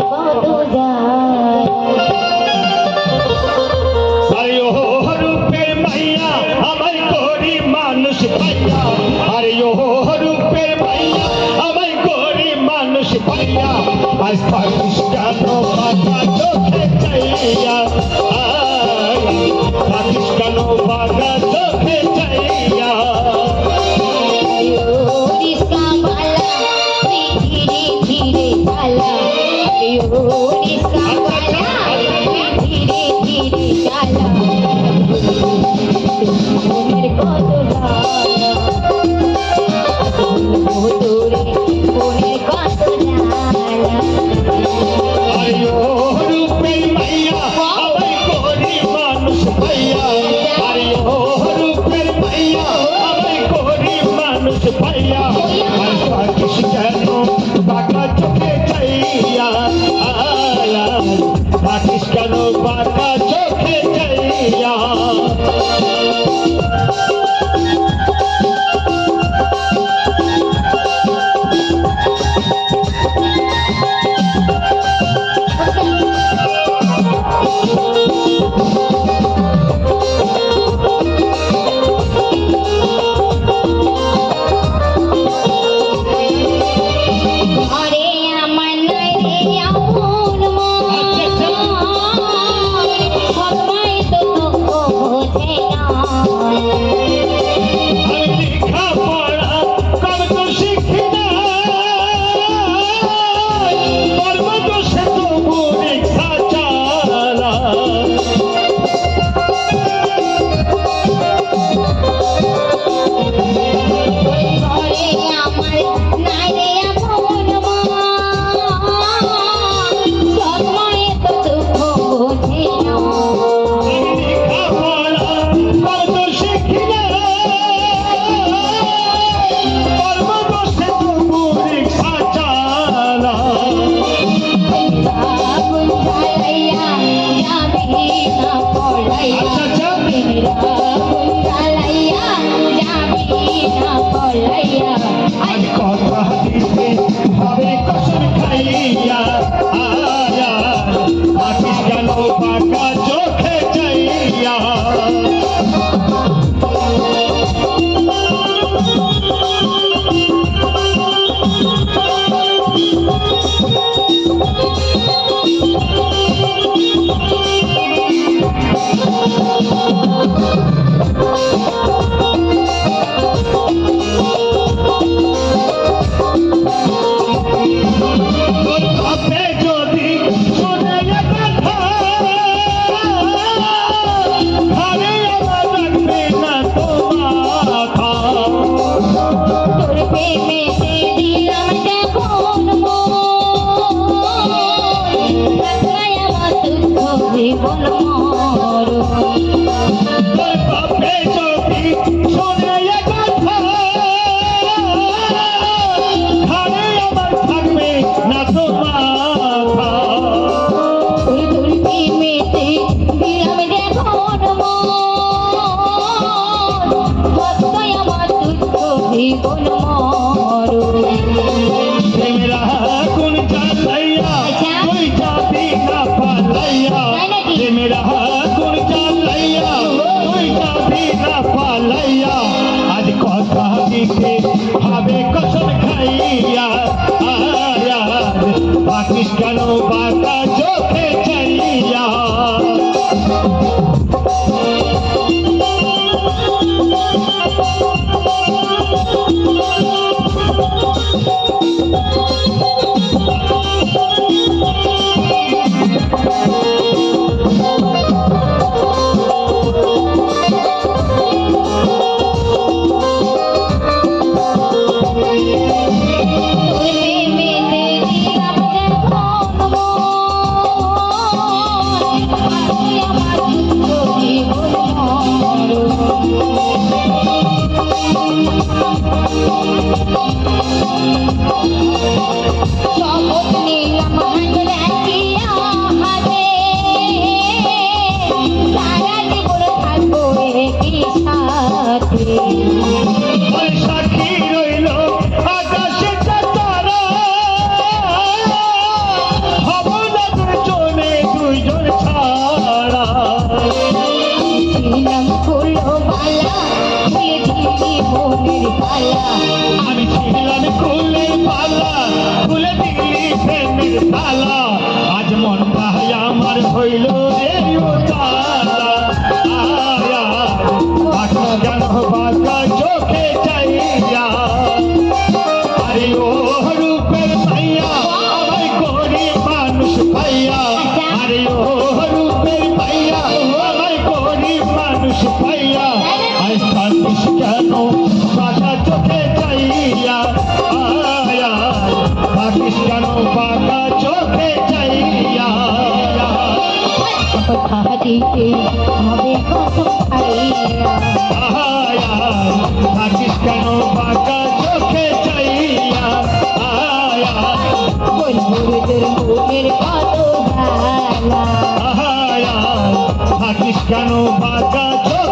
কত আরে ও রূপের মাইয়া আমায় করি মানুষ ভাইয়া আরে ও রূপের মাইয়া আমায় করি মানুষ ভাইয়া আজ থাকিস কেন বাধা চোখে চাইয়া থাকিস কেন বাধা চোখে চাইয়া জ্বালা আমি ছিলাম কুলের পালা খুলে দিলি প্রেমের তালা আজ মনটা আমার হইল রে উতালা আয়া বাঁকা যেন বাঁকা চোখে চাইয়া আরে ও রূপের মাইয়া আমায় গরিব মানুষ পাইয়া আরে ও রূপের মাইয়া আমায় গরিব মানুষ পাইয়া আজ থাকিস কেন বাঁকা চোখে চাইয়া আয়া থাকিস কেন বাঁকা চোখে চাইয়া কথা দিতে হবে কত খাইয়া আয়া থাকিস কেন বাঁকা চোখে চাইয়া আয়া বন্ধুর তোর মনের কত জ্বালা আয়া থাকিস কেন বাঁকা চোখে